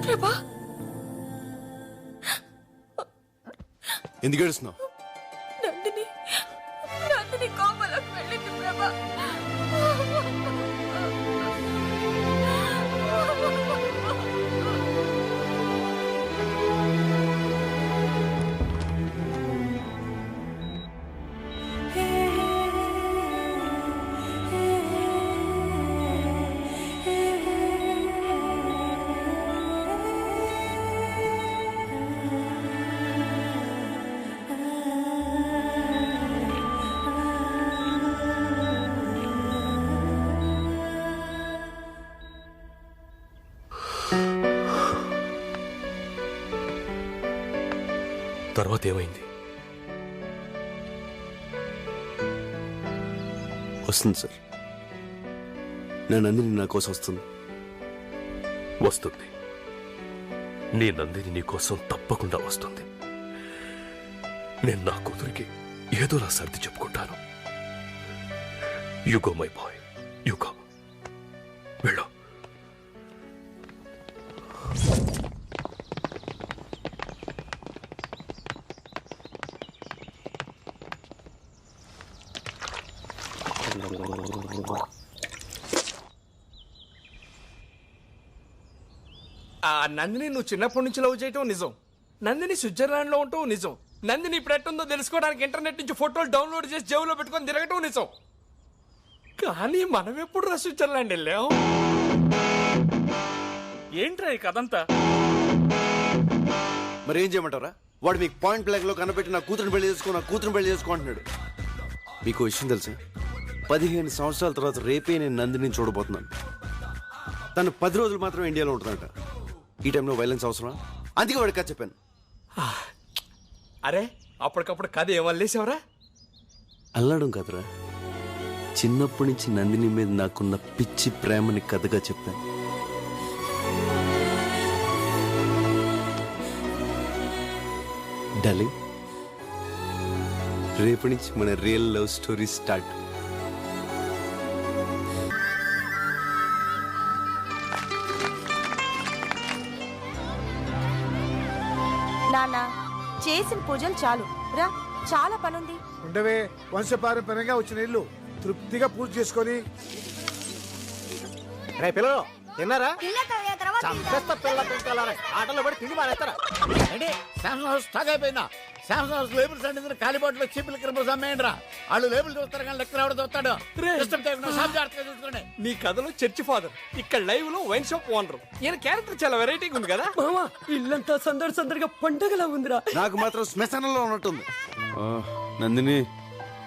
ప్రభా ఎందుకు ఏడుస్తున్నావు? నందిని కోమలకు వెళ్ళింది ప్రభా. తర్వాత ఏమైంది? వస్తుంది సార్. నా నందిని నా కోసం వస్తుంది. వస్తుంది. నీ నందిని నీ కోసం తప్పకుండా వస్తుంది. నేను నా కూతురికి ఏదోలా సర్ది చెప్పుకుంటాను. You go my boy, you go. వెళ్ళు. నందిని నువ్వు చిన్నప్పటి నుంచి లవ్ చేయటం నిజం. నందిని స్విట్జర్లాండ్ లో ఉండటం నిజం. నందిని ఇప్పుడు ఎట్టుందో తెలుసుకోవడానికి ఇంటర్నెట్ నుంచి ఫోటోలు డౌన్లోడ్ చేసి జేబులో పెట్టుకొని తిరగటం నిజం. కానీ మనం ఎప్పుడు స్విట్జర్లాండ్ వెళ్ళాం? ఏంట్రా ఈ కథంతా? మరి ఏం చేయమంటారా? వాడు మీకు పాయింట్ బ్లాక్ లో కనబెట్టి నా కూతురుని పెళ్లి చేసుకో అంటున్నాడు. మీకు విషయం తెలుసా? 15 సంవత్సరాల తర్వాత రేపే నేను నందిని చూడబోతున్నాను. తను 10 రోజులు మాత్రమే ఇండియాలో ఉంటుందంట. ఈ టైంలో వైలెన్స్ అవసరం? అందుకే వాడికి కథ చెప్పాను. అరే అప్పటికప్పుడు కథ ఏమల్లేసావరా? అల్లడం కదరా, చిన్నప్పటి నుంచి నందిని మీద నాకున్న పిచ్చి ప్రేమని కథగా చెప్పాను. డార్లింగ్, రేపటి నుంచి మన రియల్ లవ్ స్టోరీ స్టార్ట్. నాన్న, చేసిన పూజలు చాలు రా, చాలా పనుంది. ఉండవే, వంశపారంపర్యంగా వచ్చిన ఇల్లు తృప్తిగా పూజ చేసుకొని. రే పిల్లలు తిన్నారా? ఆటలో పడి తిండి మానేస్తారా? శాంసంగ్ హౌస్ స్టాక్ అయిపోయిందా? శాంసంగ్ హౌస్ లేబుల్స్ అంటే ఖాళీబాట్లో చీపులు క్రిమినల్స్ అమ్మేయండిరా. వాళ్ళు లేబుల్ చూస్తారు కానీ లెక్కలు ఎవడో చూస్తాడు. చూసుకోండి. నీ కథలో చర్చి ఫాదర్, ఇక్కడ లైవ్ లో వైన్ షాప్ ఓనర్. ఈయన క్యారెక్టర్ చాలా వెరైటీగా ఉంది కదా మామా. ఇల్లంతా సందడిగా పండగలా ఉందిరా. నాకు మాత్రం శ్మశానంలో ఉన్నట్టుంది. నందిని,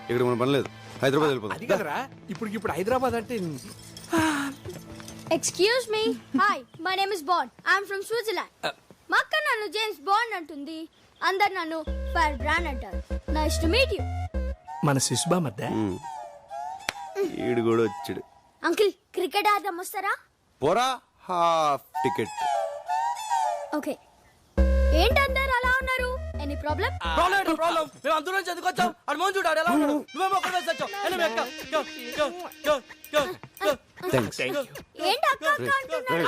ఇక్కడ మన పని లేదు, హైదరాబాద్ వెళ్ళిపోతుంది. అది కదరా, ఇప్పుడు హైదరాబాద్ అంటే. Excuse me. Hi, my name is Bond. I'm from Switzerland. మా అక్క నన్ను జేమ్స్ బాండ్ అంటుంది. అందరు నన్ను ఫైర్ బ్రాండ్ అంటారు. Nice to meet you. మన శిశుబా మధ్య ఈడు కూడా వచ్చాడు. అంకిల్, క్రికెట్ ఆడదాం వస్తారా? పోరా, హాఫ్ టికెట్. ఓకే. ఏంటి అందరు అలా ఉన్నారు? Any problem? ప్రాబ్లం. మేము అందరం చదువుకొచ్చాం. అది మోన్ చూడాడు ఎలా ఉన్నాడు. నువ్వేమో ఒక్కడే వచ్చావు. ఏంటి అక్క అక్క అంటున్నారు?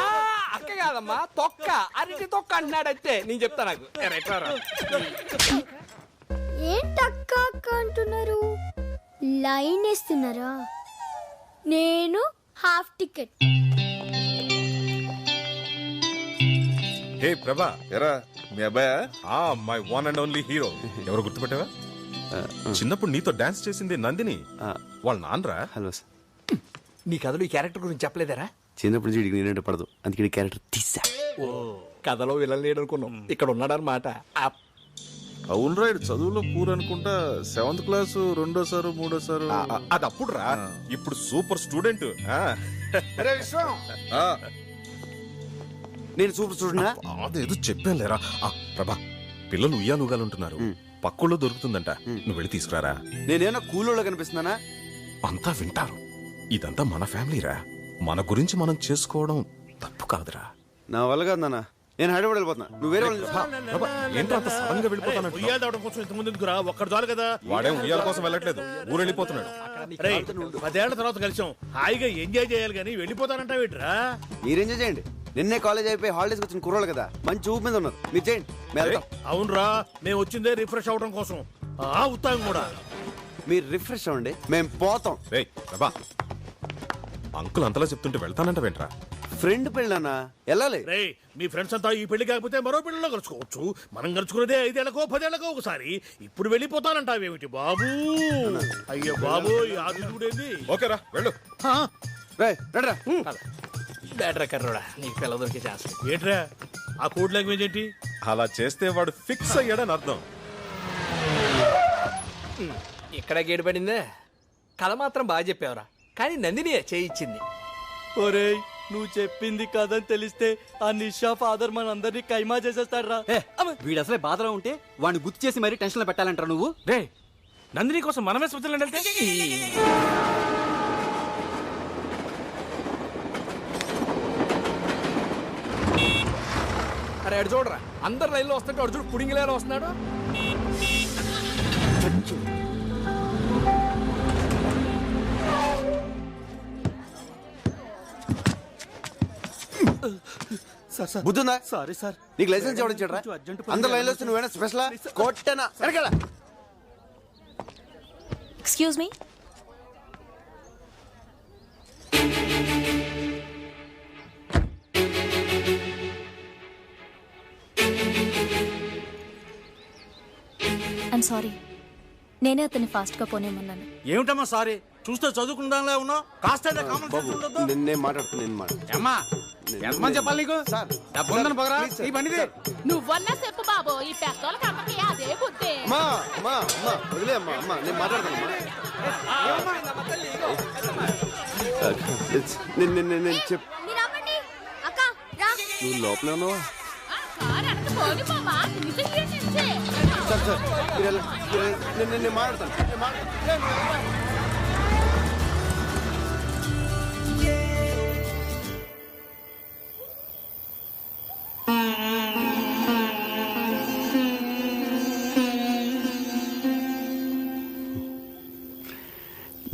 అక్క కాదమ్మా, తొక్క. అరటి తొక్క అంటున్నాడైతే నేను చెప్తా. నాకు ఏంటి అక్క అక్క అంటున్నారు? లైన్ వేస్తున్నారా? నేను హాఫ్ టికెట్. హే ప్రభా, ఎరా మీ అబ్బాయా? My one and only hero. ఎవరు గుర్తుపెట్టావా? చిన్నప్పుడు నీతో డాన్స్ చేసింది నందిని, వాళ్ళ నాన్నరా. Hello sir. నీ కథలో ఈ క్యారెక్టర్ గురించి చెప్పలేదరా? చిన్నప్పటి నుంచి వీడికి నేనంటే పడదు, అందుకే క్యారెక్టర్ తీసా. కథలో విలన్ లేడు అనుకున్నాం, ఇక్కడ ఉన్నాడనమాట. అవును రా, చదువులో పూర్ అనుకుంటా. 7th క్లాస్ 2వ సారు 3వ సారు. అది అప్పుడు రా, ఇప్పుడు సూపర్ స్టూడెంట్. నేను సూపర్ స్టూడెంట్. అదేదో చెప్పాను లేరా. ప్రభా, పిల్లలు ఉయ్యాలుగాలుంటున్నారు, పక్కుల్లో దొరుకుతుందంట, నువ్వు వెళ్ళి తీసుకురారా. నేనేనా కూలోళ్ళ కనిపిస్తున్నానా? అంతా వింటారు. ఇదంతా మన ఫ్యామిలీరా, మన గురించి మనం చేసుకోవడం తప్పు కాదురా. నా వల్ల కాదు నాన్న, నేను హైదరాబాద్ వెళ్ళిపోతున్నా. నువ్వు వేరే ఏంటో అంత సడన్ గా వెళ్ళిపోతానంట. ఉయ్యాల కోసం ఇంతకుముందు ఎందుకురా? ఒక్కడు చాలు కదా. వాడేం ఉయ్యాల కోసం వెళ్ళట్లేదు, ఊరు వెళ్ళిపోతున్నాడు. 10 ఏళ్ల తర్వాత కలిసాం, హాయిగా ఎంజాయ్ చేయాలి కానీ వెళ్ళిపోతానంట వీటిరా. మీరు ఎంజాయ్ చేయండి, నిన్నే కాలేజ్ అయిపోయి హాలిడేస్కి వచ్చిన కుర్రోళ్ళు కదా మంచి ఊపు మీద ఉన్నారు. మీరు చేయండి, మేము వెళ్తాం. అవునరా, మేము వచ్చిందే రిఫ్రెష్ అవడం కోసం. ఉత్తాం కూడా. మీరు రిఫ్రెష్ అవ్వండి, మేము పోతాం. రేయ్ ప్రభా, అంకుల్ అంతలా చెప్తుంటే వెళ్తానంట వెంట్రా. ఫ్రెండ్ పెళ్ళనా వెళ్ళాలి. రేయ్, మీ ఫ్రెండ్స్ అంతా ఈ పెళ్లి కాకపోతే మరో పెళ్లిలో కలుసుకోవచ్చు. మనం కలుసుకునేదే 5 ఏళ్లకో 10 ఏళ్లకో ఒకసారి. ఇప్పుడు వెళ్ళిపోతానంటావేమిటి బాబు? అయ్యో బాబు, ఈ ఆదిడేంది? ఓకేరా వెళ్ళు. రేయ్ రండ్రా. బ్యాటరీ కర్రోడా, నీకు పిల్ల దొరికే ఛాన్స్. ఏంట్రా ఆ కోడ్ లాంగ్వేజ్ ఏంటి? అలా చేస్తే వాడు ఫిక్స్ అయ్యాడని అర్థం. ఇక్కడ గేడు పడిందే. కథ మాత్రం బాగా చెప్పావురా, కానీ నందిని చేయించింది. ఒరేయ్, నువ్వు చెప్పింది కదని తెలిస్తే ఆ నిషా ఫాదర్ మన అందరినీ కైమా చేసేస్తాడు రా. వీడు అసలే బాధలో ఉంటే వాడిని గుర్తు చేసి మరీ టెన్షన్ లో పెట్టాలంటారు నువ్వు. రే, నందిని కోసం మనమే స్విట్జర్లాండ్ వెళ్తే. అరే అడు చూడరా, అందరు లైన్లో వస్తుంటే అడు చూడు పుడింగిలేలో వస్తున్నాడు. బుద్ధుందా? Sorry sir. నీకు లైసెన్స్ ఎవరు ఇచ్చాడ్రా? అందరు లైన్లో వస్తే నువ్వేనా స్పెషలా? కొట్టనా వెనకాల. Excuse me. ఐమ్ సారీ, నేనే అతన్ని ఫాస్ట్ గా పోనేమన్నాను. ఏమిటమ్మా సారీ? చూస్తే చదువుకుందాంలే ఉన్నావు. కాస్త నేను మాట్లాడుతున్నాను. ఎంతమంది చెప్పాలి నీకు? సార్ డబ్బుందని పొగరా ఈ బండిది. నువ్వన్నా చెప్పు బాబు, ఈ పెద్దోళ్ళకి అందరికీ అదే బుద్ధి. వదిలే అమ్మా, నేను మాట్లాడతాను. నేను చెప్పు. మీరు ఆపండి. అక్క రా. నువ్వు లోపలే ఉన్నావా? కారు వెనక పోని మామా, నిజం చేసింది. సార్ నేను మాట్లాడతాను.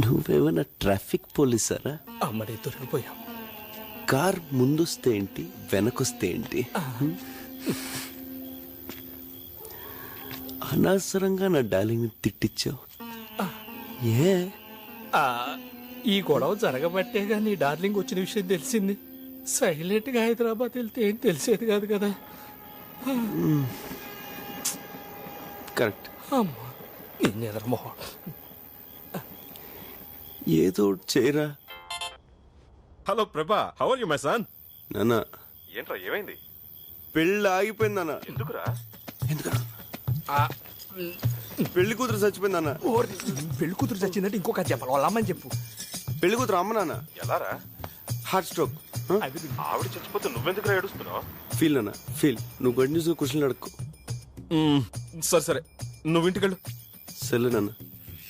నువ్వేమైనా ట్రాఫిక్ పోలీసారా? అమ్మడి దొరికిపోయాం. కార్ ముందొస్తే ఏంటి, వెనకొస్తే ఏంటి? అనవసరంగా నా డార్లింగ్ తిట్టించావు. ఏ ఈ గొడవ జరగబట్టేగా నీ డార్లింగ్ వచ్చిన విషయం తెలిసింది. సైలెంట్ గా హైదరాబాద్ వెళ్తే ఏం తెలిసేది కాదు కదా. కరెక్ట్. అమ్మా, నీ ఎదరమోహం. ఏదో ఒకటి చేయరా. Hello Prabha, how are you my son? నాన్న, ఏంట్రా ఏమైంది? పెళ్ళి ఆగిపోయింది నాన్న. ఎందుకురా? పెళ్లి కూతురు చచ్చిపోయింది నాన్న. పెళ్లి కూతురు చచ్చిందంటే ఇంకొక చెప్పాలి, వాళ్ళ అమ్మని చెప్పు. పెళ్లి కూతురు అమ్మ నాన్న. ఎలారా? Heart stroke. ఆవిడ చచ్చిపోతే నువ్వెందుకు ఏడుస్తున్నావు? ఫీల్ నాన్న, ఫీల్. నువ్వు కంటిన్యూస్ క్వశ్చన్లు అడుక్కో. సరే నువ్వు ఇంటికెళ్ళు. సరే నాన్న,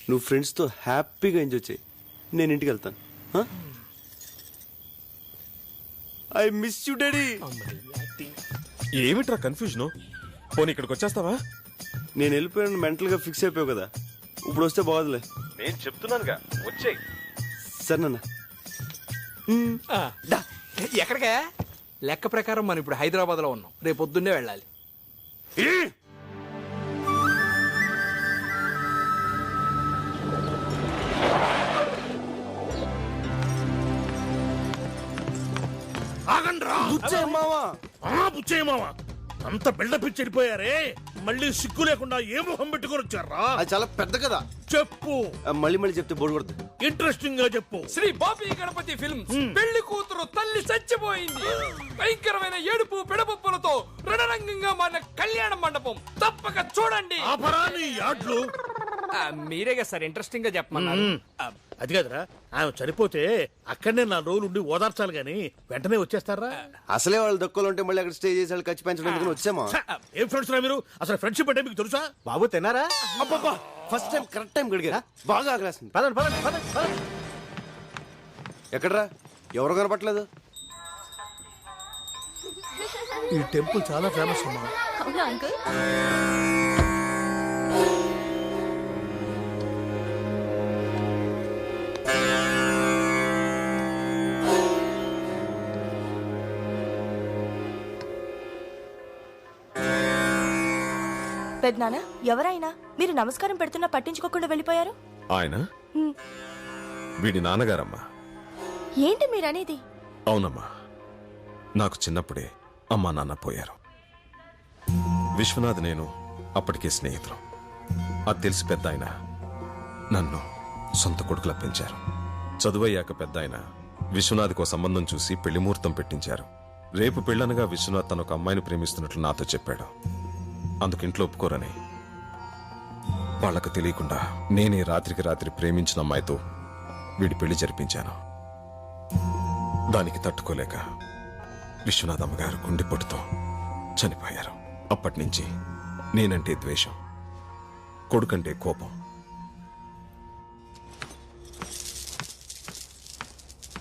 నువ్వు ఫ్రెండ్స్తో హ్యాపీగా ఎంజాయ్ చేయి. నేను ఇంటికి వెళ్తాను. I miss you daddy. ఏమిట్రా కన్ఫ్యూజన్? పోనీ ఇక్కడికి వచ్చేస్తావా? నేను వెళ్ళిపోయాను, మెంటల్గా ఫిక్స్ అయిపోయావు కదా. ఇప్పుడు వస్తే బాగోదులే. నేను చెప్తున్నానుగా, వచ్చేయ్. సరే నాన్న. ఎక్కడికే? లెక్క ప్రకారం మనం ఇప్పుడు హైదరాబాద్ లో ఉన్నాం, రేపు పొద్దున్నే వెళ్ళాలి. బుచ్చేయమావా, అంత బిల్డప్ ఇచ్చి వెళ్ళిపోయారే. మళ్ళీ సిగ్గు లేకుండా ఏ మొహం పెట్టుకొని వచ్చారా? అది చాలా పెద్ద కదా. చెప్పు. మళ్ళీ చెప్తే బోర్డు కొడుతుంది. ఇంట్రెస్టింగ్ గా చెప్పు. శ్రీ బాబీ గణపతి ఫిల్మ్స్ పెళ్లి కూతురు తల్లి చచ్చిపోయింది. భయంకరమైన ఏడుపు పెడపప్పులతో రణరంగంగా మారిన కళ్యాణ మండపం. తప్పక చూడండి. మీరేగా సార్ ఇంట్రెస్టింగ్ గా చెప్పమన్నారు. అది కదరా, ఆమె చనిపోతే అక్కడనే 4 రోజులు ఉండి ఓదార్చాలి గాని వెంటనే వచ్చేస్తారా? అసలే వాళ్ళు దక్కులు ఉంటే మళ్ళీ అక్కడ స్టే చేసి వాళ్ళు ఖర్చు పెంచడానికి వచ్చామా? ఏం ఫ్రెండ్స్ రా మీరు? అసలు ఫ్రెండ్షిప్ అంటే మీకు తెలుసా? బాబు తిన్నారా? అబ్బబ్బా, ఫస్ట్ టైం కరెక్ట్ టైం గడిగారా? బాగా ఆగలేస్తుంది. ఎక్కడరా? ఎవరు కనపట్లేదు? ఈ టెంపుల్ చాలా ఫేమస్ అమ్మా. అవునా అంకుల్? పెద్దనాన్న ఎవరైనా మీరు నమస్కారం పెడుతున్నా పట్టించుకోకుండా వెళ్ళిపోయారు? ఆయన వీడి నాన్నగారమ్మా. ఏంటి మీరనేది? అవునమ్మా, నాకు చిన్నప్పుడే అమ్మా నాన్న పోయారు. విశ్వనాథ్ నేను అప్పటికే స్నేహితులు. అది తెలిసి పెద్ద ఆయన నన్ను సొంత కొడుకులా పెంచారు. చదువయ్యాక పెద్ద ఆయన విశ్వనాథ్కో సంబంధం చూసి పెళ్లి ముహూర్తం పెట్టించారు. రేపు పెళ్ళనగా విశ్వనాథ్ తన ఒక అమ్మాయిని ప్రేమిస్తున్నట్లు నాతో చెప్పాడు. అందుకు ఇంట్లో ఒప్పుకోరని వాళ్లకు తెలియకుండా నేనే రాత్రికి రాత్రి ప్రేమించిన అమ్మాయితో వీడి పెళ్లి జరిపించాను. దానికి తట్టుకోలేక విశ్వనాథ్ అమ్మగారు గుండెపోటుతో చనిపోయారు. అప్పటినుంచి నేనంటే ద్వేషం, కొడుకంటే కోపం.